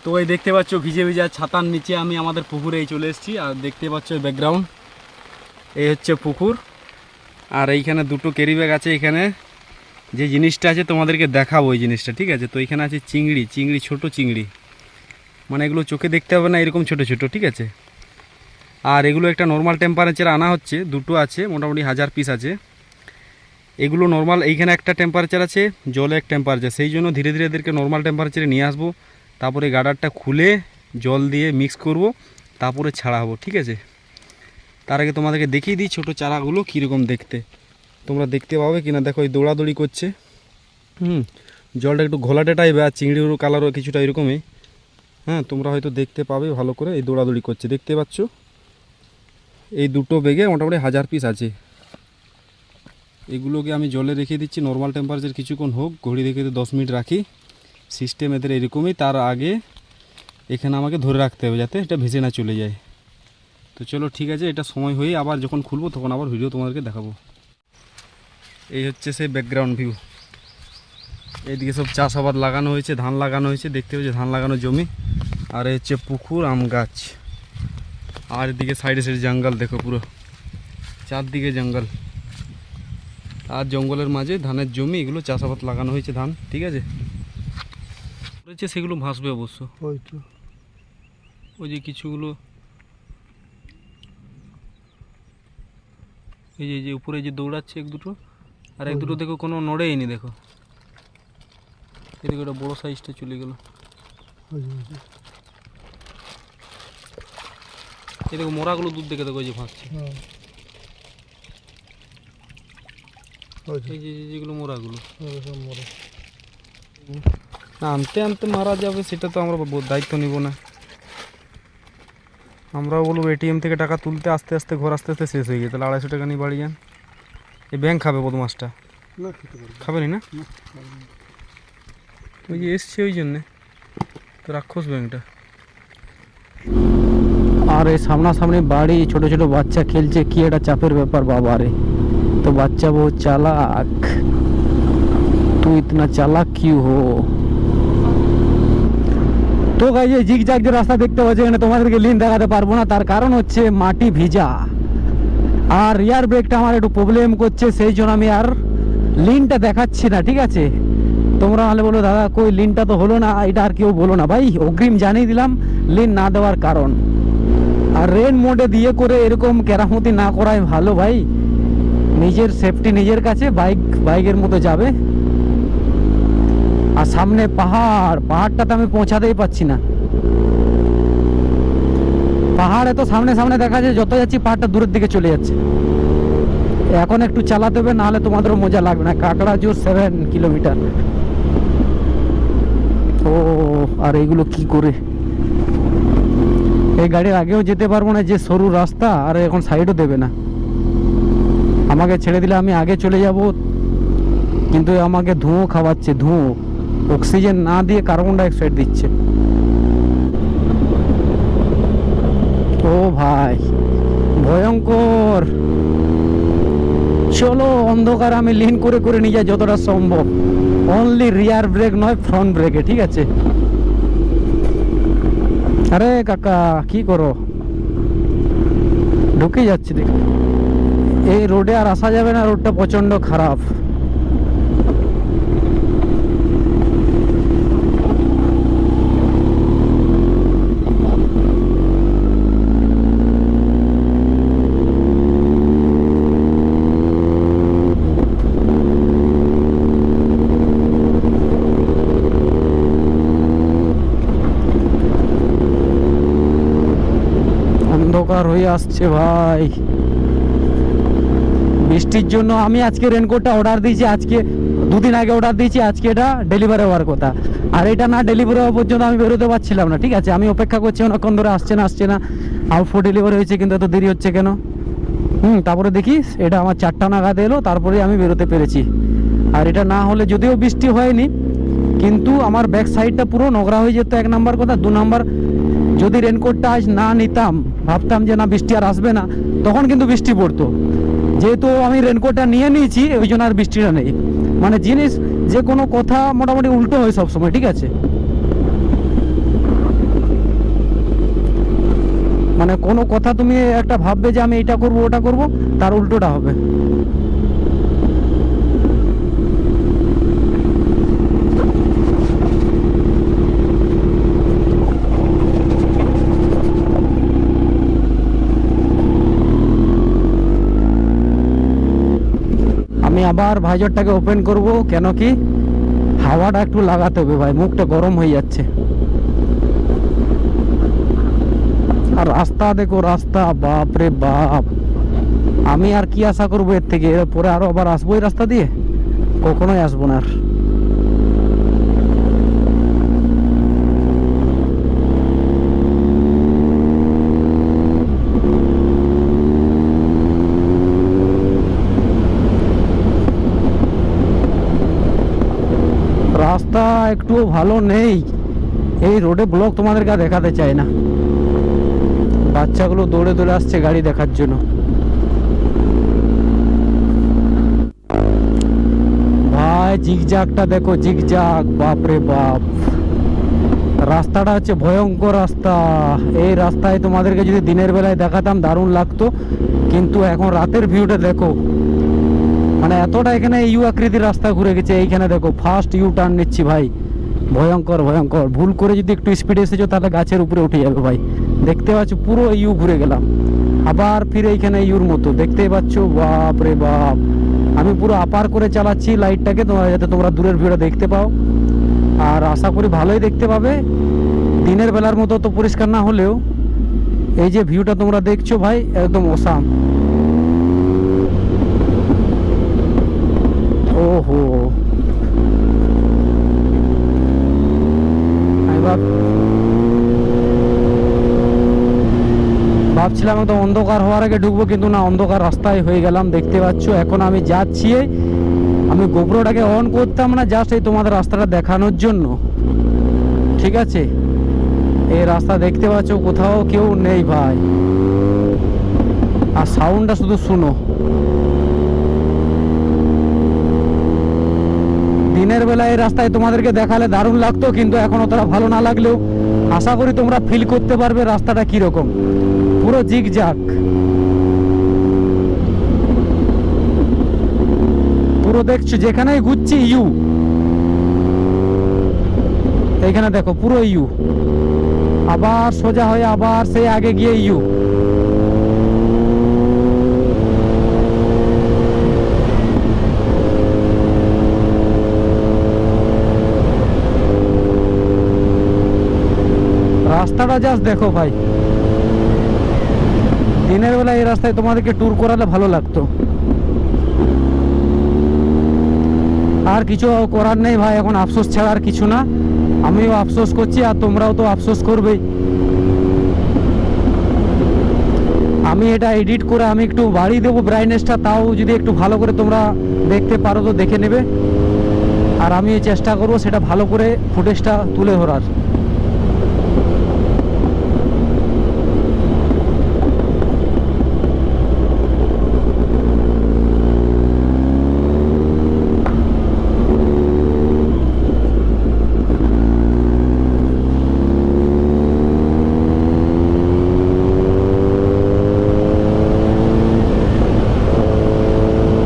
তো এই দেখতে পাচ্ছ ভিজে ভিজে ছাতার নিচে আমি আমাদের পুকুরে চলে এসেছি। আর দেখতে পাচ্ছ ব্যাকগ্রাউন্ড, এই হচ্ছে পুকুর। আর এইখানে দুটো ক্যারি ব্যাগ আছে। এখানে যে জিনিসটা আছে তোমাদেরকে দেখাবো ওই জিনিসটা, ঠিক আছে? তো এখানে আছে চিংড়ি, ছোট চিংড়ি, মানে এগুলো চোখে দেখতে হবে না, এরকম ছোট ছোট, ঠিক আছে? আর এগুলো একটা নর্মাল টেম্পারেচারে আনা হচ্ছে, দুটো আছে, মোটামুটি 1000 পিস আছে। এগুলো নর্মাল, এইখানে একটা টেম্পারেচার আছে, জলে এক টেম্পারেচার, সেই জন্য ধীরে ধীরে এদেরকে নর্মাল টেম্পারেচারে নিয়ে আসবো। তারপরে গার্ডারটা খুলে জল দিয়ে মিক্স করব, তারপরে ছাড়া হবো, ঠিক আছে? তার আগে তোমাদেরকে দেখিয়ে দিই ছোটো চারাগুলো কীরকম দেখতে, তোমরা দেখতে পাবে কিনা। দেখো এই দৌড়াদৌড়ি করছে, জলটা একটু ঘোলাটে টাইপের, আর চিংড়ির কালারও কিছুটা এরকমই। হ্যাঁ, তোমরা হয়তো দেখতে পাবে ভালো করে, এই দৌড়াদৌড়ি করছে, দেখতে পাচ্ছ? এই দুটো বেগে মোটামুটি 1000 পিস আছে। এগুলোকে আমি জলে রেখে দিচ্ছি নর্মাল টেম্পারেচার, কিছুক্ষণ হোক, ঘড়ি দেখে 10 মিনিট রাখি। সিস্টেম এদের এরকমই। তার আগে এখানে আমাকে ধরে রাখতে হবে যাতে এটা ভেসে না চলে যায়। তো চলো ঠিক আছে, এটা সময় হয়ে আবার যখন খুলবো তখন আবার ভিডিও তোমাদেরকে দেখাবো। এই হচ্ছে সেই ব্যাকগ্রাউন্ড ভিউ। এইদিকে সব চাষাবাদ লাগানো হয়েছে, ধান লাগানো হয়েছে, দেখতে হচ্ছে ধান লাগানো জমি। আর এই হচ্ছে পুকুর, আম গাছ। আর এদিকে সাইডে সাইডে জঙ্গল, দেখো পুরো চারদিকে জঙ্গল। আর জঙ্গলের মাঝে ধানের জমি, এগুলো চাষাবাদ লাগানো হয়েছে ধান, ঠিক আছে? রয়েছে সেগুলো ভাসবে অবশ্য। ওই যে কিছুগুলো, এই যে উপরে যে দৌড়াচ্ছে এক দুটো, আর এক দুটো দেখো কোনো নড়েইনি, দেখো এদিকে ওটা বড়ো সাইজটা চলে গেল। এই দেখো মোড়াগুলো দুধ দেখে দেখো যে ভাসছে, এই যে যেগুলো মোড়াগুলো আনতে আনতে মারা যাবে, সেটা তো আমরা দায়িত্ব নিব না। আমরাও বলবো এটিএম থেকে টাকা তুলতে আস্তে আস্তে ঘর আস্তে আস্তে শেষ হয়ে গিয়ে, তাহলে 250 টাকা নিয়ে বাড়ি যান। এই ব্যাংক খাবে বদমাসটা, খাবে না? ওই যে এসছে ওই জন্যে তো, রাক্ষস ব্যাংকটা। আর এই সামনাসামনি বাড়ি, ছোট ছোট বাচ্চা খেলছে, কি একটা চাপের ব্যাপার বাবা রে। তো বাচ্চা বহু চালাক, তুই ইতনা চালাক কিউ হো। তো গাইস এই জিগজ্যাগ যে রাস্তা দেখতে পাচ্ছ, এখানে তোমাদেরকে লিন দেখাতে পারবো না, তার কারণ হচ্ছে মাটি ভিজা। আর রিয়ার ব্রেকটা আমার একটু প্রবলেম করছে, সেই জন্য আমি আর লিনটা দেখাচ্ছি না, ঠিক আছে? তোমরা হলে বলো দাদা কই লিনটা তো হলো না, এটা আর কেউ বলো না ভাই, অগ্রিম জানিয়ে দিলাম লিন না দেওয়ার কারণ। আর রেন মোডে দিয়ে করে এরকম কেরামতি না করাই ভালো ভাই, নিজের সেফটি নিজের কাছে, বাইকের মতো যাবে। আর সামনে পাহাড়টাতে আমি পৌঁছাতেই পারছি না। পাহাড়ে তো সামনে সামনে দেখা যায়, যত যাচ্ছি পাহাড়টা দূরের দিকে চলে যাচ্ছে। এখন একটু চালাতে হবে, নাহলে তোমাদেরও মজা লাগবে না। কাকড়াঝোর 7 কিলোমিটার। ও আর এইগুলো কি করে, এই গাড়ির আগেও যেতে পারবো না, যে সরু রাস্তা, আর এখন সাইডও দেবে না। আমাকে ছেড়ে দিলে আমি আগে চলে যাব, কিন্তু আমাকে ধোঁয়া খাওয়াচ্ছে, ধোঁয়া, অক্সিজেন না দিয়ে কার্বন ডাইঅক্সাইড দিচ্ছে। ও ভাই ভয়ঙ্কর। চলো অন্ধকার আমি লিন করে করে নিয়ে যাই যতটা সম্ভব, অনলি রিয়ার ব্রেক নয়, ফ্রন্ট ব্রেকে, ঠিক আছে? আরে কাকা কি করো, ঢুকে যাচ্ছি দেখ। এই রোডে আর আসা যাবে না, রোডটা প্রচন্ড খারাপ। অন্ধকার হয়ে আসছে ভাই, বৃষ্টির জন্য। আমি আজকে রেনকোটটা অর্ডার দিয়েছি, আজকে 2 দিন আগে অর্ডার দিয়েছি, আজকে এটা ডেলিভারি হওয়ার কথা। আর এটা না ডেলিভারি হওয়া পর্যন্ত আমি বেরোতে পারছিলাম না, ঠিক আছে? আমি অপেক্ষা করছি অনেকক্ষণ ধরে, আসছে না। আউটফোর ডেলিভারি হয়েছে, কিন্তু এত দেরি হচ্ছে কেন? তারপরে দেখিস এটা আমার 4টা নাগাদ এলো, তারপরে আমি বেরোতে পেরেছি। আর এটা না হলে, যদিও বৃষ্টি হয়নি, কিন্তু আমার ব্যাক সাইডটা পুরো নোংরা হয়ে যেত, 1 নাম্বার কথা। 2 নাম্বার, যদি রেনকোটটা আজ না নিতাম, ভাবতাম যে না বৃষ্টি আর আসবে না, তখন কিন্তু বৃষ্টি পড়তো। যেহেতু আমি রেনকোটটা নিয়ে নিয়েছি, ওই জন্য আর বৃষ্টিটা নেই। মানে জিনিস যে কোনো কথা মোটামুটি উল্টো হয় সবসময়, ঠিক আছে? মানে কোনো কথা তুমি একটা ভাববে যে আমি এটা করব ওটা করব, তার উল্টোটা হবে। আমি আবার ভাইজারটাকে ওপেন করব, কেন কি হাওয়াটা একটু লাগাতে হবে ভাই, মুখটা গরম হয়ে যাচ্ছে। আর রাস্তা দেখো, রাস্তা বাপ রে বাপ, আমি আর কি আশা করবো এর থেকে? এরপরে আরো আবার আসবো এই রাস্তা দিয়ে? কখনোই আসবো না আর। রাস্তা একটু ভালো নেই, এই রোডে ব্লক তোমাদেরকে আর দেখাতে চাই না। বাচ্চাগুলো দৌড়ে দৌড়ে আসছে গাড়ি দেখার জন্য। ভাই জিগজাগটা দেখো, জিগজাগ, বাপরে বাপ। রাস্তাটা হচ্ছে ভয়ঙ্কর রাস্তা। এই রাস্তায় তোমাদেরকে যদি দিনের বেলায় দেখাতাম দারুণ লাগতো, কিন্তু এখন রাতের ভিউটা দেখো, মানে এতটা এখানে ইউ আকৃতির রাস্তা ঘুরে গেছে। এইখানে দেখো ফার্স্ট ইউ টার্ন নিচ্ছি ভাই, ভয়ঙ্কর ভয়ঙ্কর। ভুল করে যদি একটু স্পিডে এসেছো তাহলে গাছের উপরে উঠে যাবে ভাই। দেখতে পাচ্ছ পুরো ইউ ঘুরে গেলাম, আবার ফিরে এইখানে ইউর মতো, দেখতেই পাচ্ছ। বাপ রে বাপ, আমি পুরো আপার করে চালাচ্ছি লাইটটাকে, তোমরা যাতে তোমরা দূরের ভিউটা দেখতে পাও। আর আশা করি ভালোই দেখতে পাবে, দিনের বেলার মতো তো পরিষ্কার না হলেও এই যে ভিউটা তোমরা দেখছো ভাই, একদম অসাম। ওহো, ভাবছিলাম একদম অন্ধকার হওয়ার আগে ঢুকবো, কিন্তু না, অন্ধকার রাস্তায় হয়ে গেলাম। দেখতে পাচ্ছ এখন আমি যাচ্ছি, আমি গোপ্রোটাকে অন করতাম না, জাস্ট এই তোমাদের রাস্তাটা দেখানোর জন্য, ঠিক আছে? এই রাস্তা দেখতে পাচ্ছ, কোথাও কেউ নেই ভাই, আর সাউন্ডটা শুধু শুনো। দিনের বেলায় এই রাস্তায় তোমাদেরকে দেখালে দারুণ লাগতো, কিন্তু এখন অতটা ভালো না লাগলেও আশা করি তোমরা ফিল করতে পারবে রাস্তাটা কিরকম, পুরো জিগজাগ। পুরো দেখছো যেখানেই ঘুরছি ইউ, এইখানে দেখো পুরো ইউ, আবার সোজা হয়ে আবার সেই আগে গিয়ে ইউ। রাস্তাটা জাস্ট দেখো ভাই, দিনের বেলা এই রাস্তায় তোমাদেরকে ট্যুর করালে ভালো লাগতো। আর কিছু করার নেই ভাই, এখন আফসোস ছাড়া আর কিছু না। আমিও আফসোস করছি আর তোমরাও তো আফসোস করবেই। আমি এটা এডিট করে আমি একটু বাড়িয়ে দেবো ব্রাইটনেসটা, তাও যদি একটু ভালো করে তোমরা দেখতে পারো তো দেখে নেবে। আর আমি চেষ্টা করবো সেটা ভালো করে ফুটেজটা তুলে ধরার।